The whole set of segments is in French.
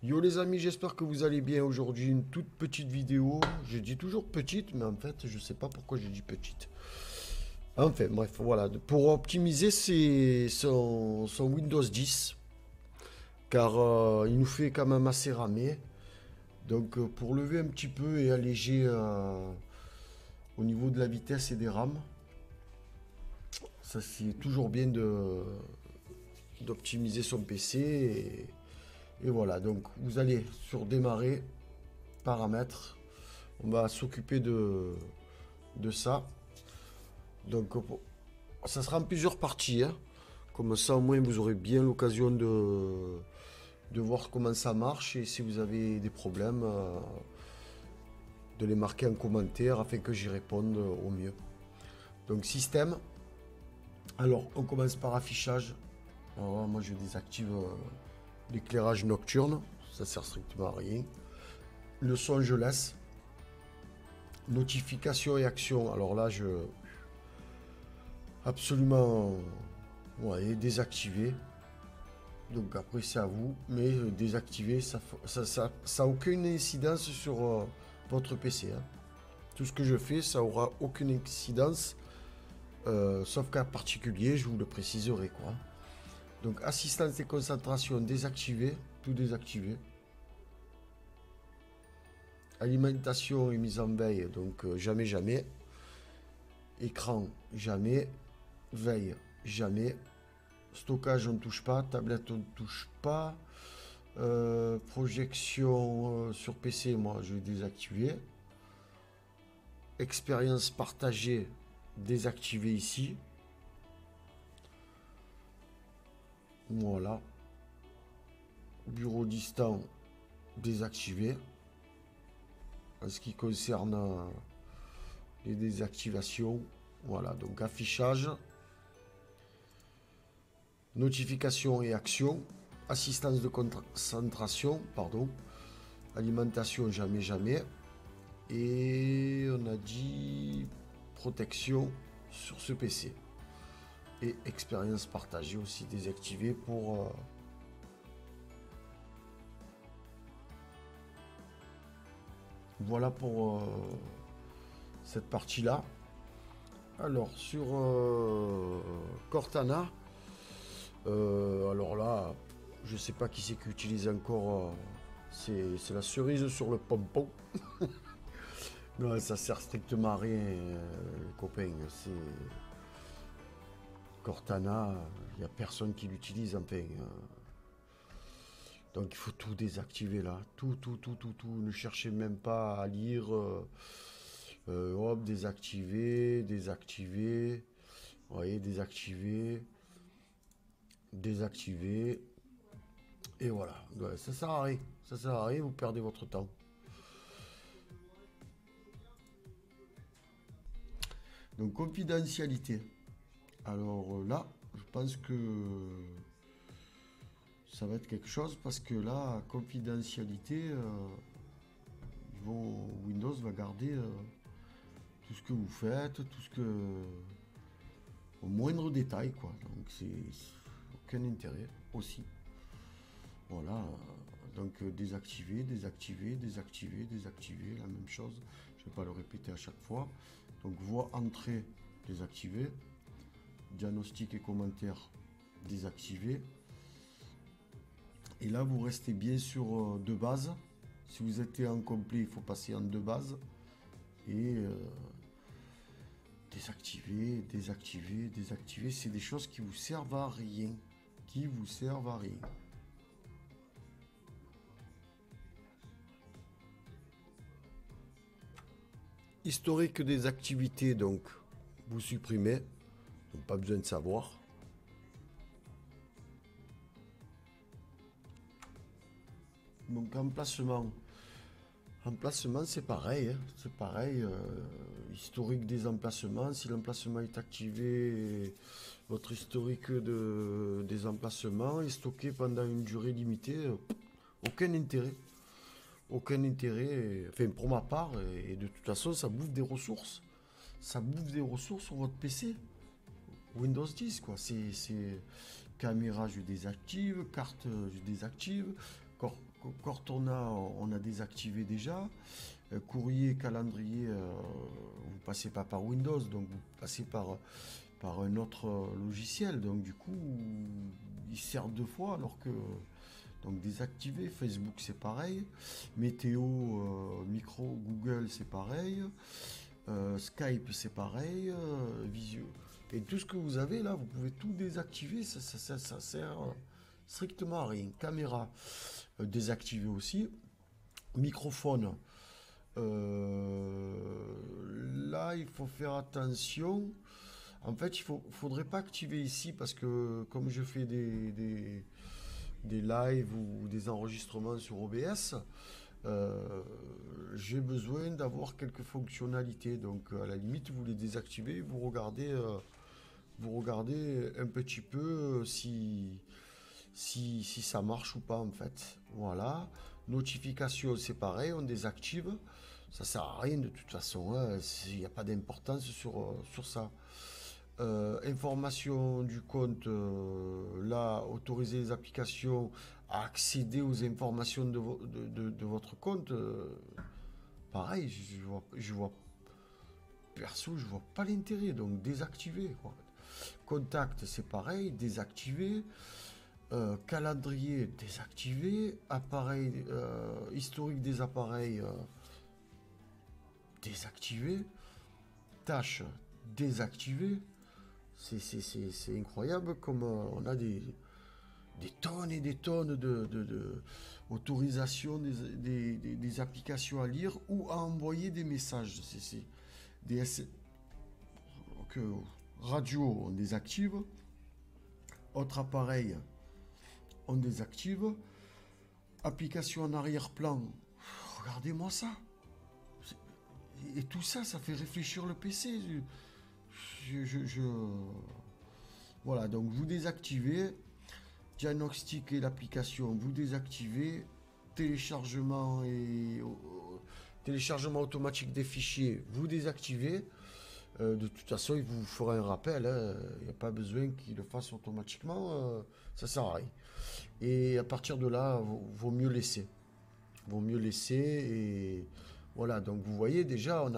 Yo les amis, j'espère que vous allez bien. Aujourd'hui, une toute petite vidéo. Je dis toujours petite, mais en fait, je sais pas pourquoi je dis petite. Enfin, bref, voilà. Pour optimiser son Windows 10, car il nous fait quand même assez ramer. Donc, pour lever un petit peu et alléger au niveau de la vitesse et des RAM, ça c'est toujours bien d'optimiser son PC. Et voilà, donc vous allez sur démarrer, paramètres. On va s'occuper de ça. Donc, ça sera en plusieurs parties, hein. Comme ça, au moins, vous aurez bien l'occasion de voir comment ça marche. Et si vous avez des problèmes, de les marquer en commentaire afin que j'y réponde au mieux. Donc, système. Alors, on commence par affichage. Alors, moi, je désactive l'éclairage nocturne. Ça sert strictement à rien. Le son, je laisse. Notification et action. Alors là, absolument, ouais, désactiver. Donc après, c'est à vous. Mais désactiver, ça a aucune incidence sur votre PC, hein. Tout ce que je fais, ça aura aucune incidence. Sauf cas particulier, je vous le préciserai, quoi. Donc assistance et concentration, désactiver. Tout désactiver. Alimentation et mise en veille, donc jamais, jamais. Écran, jamais. Veille, jamais. Stockage, on ne touche pas. Tablette, on ne touche pas. Projection sur PC, moi, je vais désactiver. Expérience partagée, désactiver ici. Voilà. Bureau distant, désactiver. En ce qui concerne les désactivations, voilà, donc affichage, notification et action, assistance de concentration, pardon, alimentation, jamais, jamais, et on a dit protection sur ce PC. Et expérience partagée aussi désactivée pour... Voilà pour cette partie-là. Alors, sur Cortana, alors là, je sais pas qui c'est qui utilise encore. C'est la cerise sur le pompon. Non, ça sert strictement à rien, les copains. C'est Cortana, il n'y a personne qui l'utilise, enfin. Donc il faut tout désactiver là. Tout, tout, tout, tout, tout. Ne cherchez même pas à lire. Hop, désactiver, désactiver. Vous voyez, désactiver. Désactiver. Et voilà. Ouais, ça sert à rien. Ça sert à rien, vous perdez votre temps. Donc confidentialité. Alors là, je pense que ça va être quelque chose parce que là, confidentialité, Windows va garder tout ce que vous faites, tout ce que... au moindre détail, quoi. Donc c'est aucun intérêt aussi. Voilà. Donc désactiver, désactiver, désactiver, désactiver, la même chose. Je ne vais pas le répéter à chaque fois. Donc voix entrée, désactiver. Diagnostic et commentaires, désactiver. Et là, vous restez bien sur deux bases. Si vous êtes en complet, il faut passer en deux bases. Et désactiver, désactiver, désactiver. C'est des choses qui vous servent à rien. Qui vous servent à rien. Historique des activités, donc, vous supprimez. Donc, pas besoin de savoir. Donc, emplacement. Emplacement, c'est pareil, hein. C'est pareil. Historique des emplacements. Si l'emplacement est activé, votre historique des emplacements est stocké pendant une durée limitée. Aucun intérêt. Aucun intérêt. Enfin, pour ma part, et de toute façon, ça bouffe des ressources. Ça bouffe des ressources sur votre PC. Windows 10, quoi. C'est caméra, je désactive. Carte, je désactive. Cortana, on a désactivé déjà. Courrier, calendrier, vous passez pas par Windows, donc vous passez par un autre logiciel. Donc du coup, il sert deux fois alors que... Donc désactiver. Facebook, c'est pareil. Météo, micro, Google, c'est pareil. Skype, c'est pareil. Visio. Et tout ce que vous avez là, vous pouvez tout désactiver. Ça sert strictement à rien. Caméra, désactiver aussi. Microphone. Là, il faut faire attention. En fait, faudrait pas activer ici parce que comme je fais des lives ou des enregistrements sur OBS, j'ai besoin d'avoir quelques fonctionnalités. Donc, à la limite, vous les désactivez, vous regardez un petit peu si ça marche ou pas en fait. Voilà. Notification, c'est pareil, on désactive. Ça sert à rien de toute façon, hein. Il n'y a pas d'importance sur ça. Information du compte, là, autoriser les applications à accéder aux informations de votre compte. Pareil, perso, je vois pas l'intérêt, donc désactiver, quoi. Contact, c'est pareil, désactiver. Calendrier, désactivé. Appareil, historique des appareils, désactivé. Tâches, désactivé. C'est incroyable comme on a des tonnes et des tonnes de autorisation des applications à lire ou à envoyer des messages. Des que radio, on désactive. Autre appareil, on désactive. Application en arrière-plan, regardez-moi ça. Et tout ça, ça fait réfléchir le PC. Voilà, donc vous désactivez. Diagnostic et l'application, vous désactivez. Téléchargement automatique des fichiers, vous désactivez. De toute façon, il vous fera un rappel. Il n'y a pas besoin qu'il le fasse automatiquement. Ça sert à rien. Et à partir de là, vaut mieux laisser. Vaut mieux laisser. Et voilà. Donc vous voyez déjà, on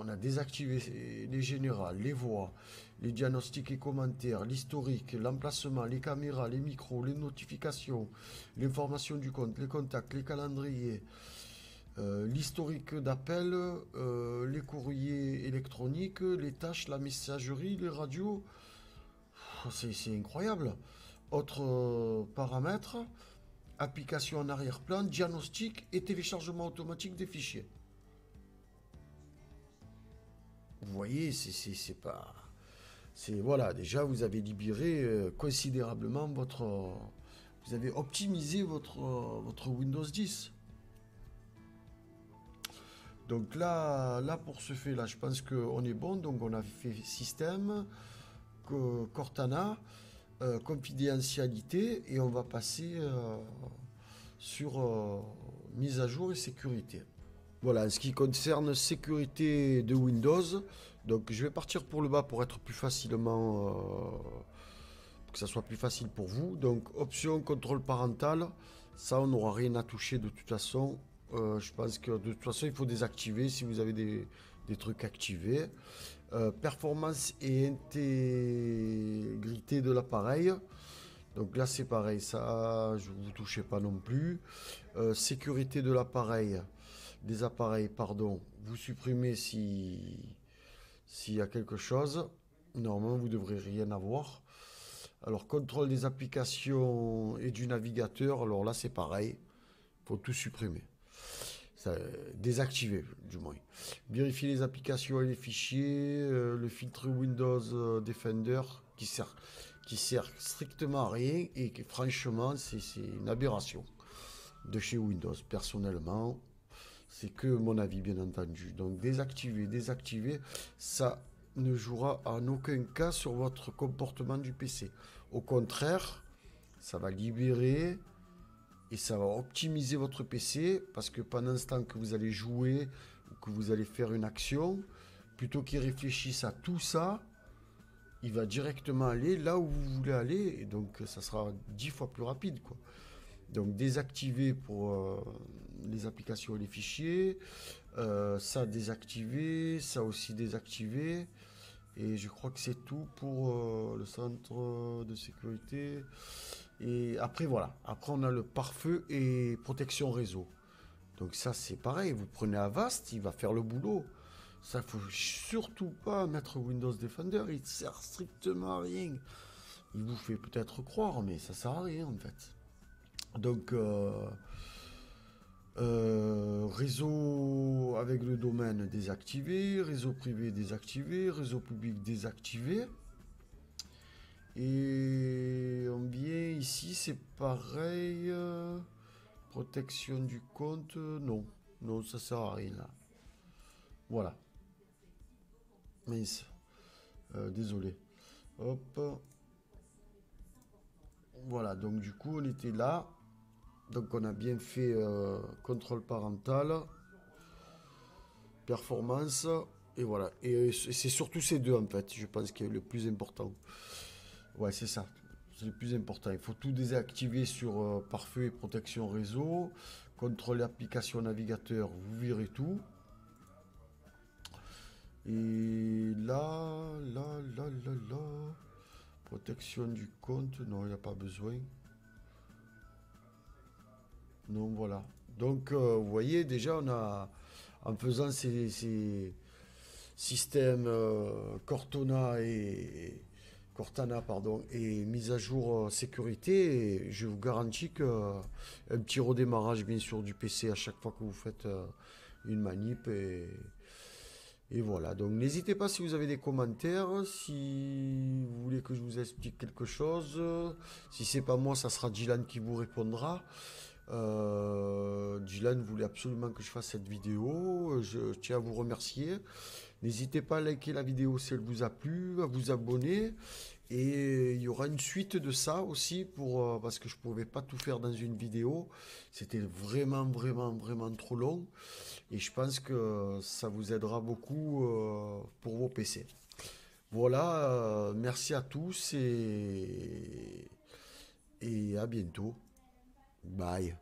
a désactivé les générales, les voix, les diagnostics et commentaires, l'historique, l'emplacement, les caméras, les micros, les notifications, l'information du compte, les contacts, les calendriers. L'historique d'appel, les courriers électroniques, les tâches, la messagerie, les radios. C'est incroyable. Autres paramètres, application en arrière-plan, diagnostic et téléchargement automatique des fichiers. Vous voyez, c'est pas... Voilà, déjà vous avez libéré considérablement vous avez optimisé votre Windows 10. Donc là pour ce fait, là, je pense qu'on est bon. Donc on a fait système, Cortana, confidentialité, et on va passer sur mise à jour et sécurité. Voilà, en ce qui concerne sécurité de Windows, donc je vais partir pour le bas pour être plus facilement, que ça soit plus facile pour vous. Donc option contrôle parental, ça on n'aura rien à toucher de toute façon. Je pense que de toute façon il faut désactiver si vous avez des trucs activés. Performance et intégrité de l'appareil. Donc là c'est pareil, ça je vous touchez pas non plus. Sécurité de l'appareil, des appareils, pardon, vous supprimez s'il y a quelque chose. Normalement vous devrez rien avoir. Alors contrôle des applications et du navigateur, alors là c'est pareil, il faut tout supprimer. Désactiver du moins. Vérifier les applications et les fichiers, le filtre Windows Defender qui sert strictement à rien et que franchement c'est une aberration de chez Windows. Personnellement, c'est que mon avis bien entendu. Donc désactiver, ça ne jouera en aucun cas sur votre comportement du PC. Au contraire, ça va libérer et ça va optimiser votre PC, parce que pendant ce temps que vous allez jouer ou que vous allez faire une action, plutôt qu'il réfléchisse à tout ça, il va directement aller là où vous voulez aller, et donc ça sera 10 fois plus rapide, quoi. Donc désactiver pour les applications et les fichiers. Ça désactiver, ça aussi désactiver. Et je crois que c'est tout pour le centre de sécurité. Et après voilà, après on a le pare-feu et protection réseau. Donc ça c'est pareil, vous prenez Avast, il va faire le boulot. Ça faut surtout pas mettre Windows Defender, il sert strictement à rien. Il vous fait peut-être croire, mais ça sert à rien en fait. Donc réseau avec le domaine désactivé, réseau privé désactivé, réseau public désactivé. Et bien ici c'est pareil. Protection du compte, non. Non, ça sert à rien là. Voilà. Mince. Désolé. Hop. Voilà, donc du coup on était là. Donc on a bien fait contrôle parental, performance, et voilà. Et c'est surtout ces deux en fait, je pense, qui est le plus important. Ouais, c'est ça. C'est le plus important. Il faut tout désactiver sur pare-feu et protection réseau. Contrôle application navigateur, vous virez tout. Et là. Protection du compte, non, il n'y a pas besoin. Non, voilà. Donc, vous voyez, déjà, on a, en faisant ces systèmes Cortana, pardon, et mise à jour sécurité, je vous garantis que un petit redémarrage, bien sûr, du PC à chaque fois que vous faites une manip et voilà, donc n'hésitez pas si vous avez des commentaires, si vous voulez que je vous explique quelque chose. Si c'est pas moi, ça sera Dylan qui vous répondra. Dylan voulait absolument que je fasse cette vidéo. Je tiens à vous remercier. N'hésitez pas à liker la vidéo si elle vous a plu, à vous abonner. Et il y aura une suite de ça aussi parce que je ne pouvais pas tout faire dans une vidéo. C'était vraiment trop long. Et je pense que ça vous aidera beaucoup pour vos PC. Voilà, merci à tous et à bientôt. Bye.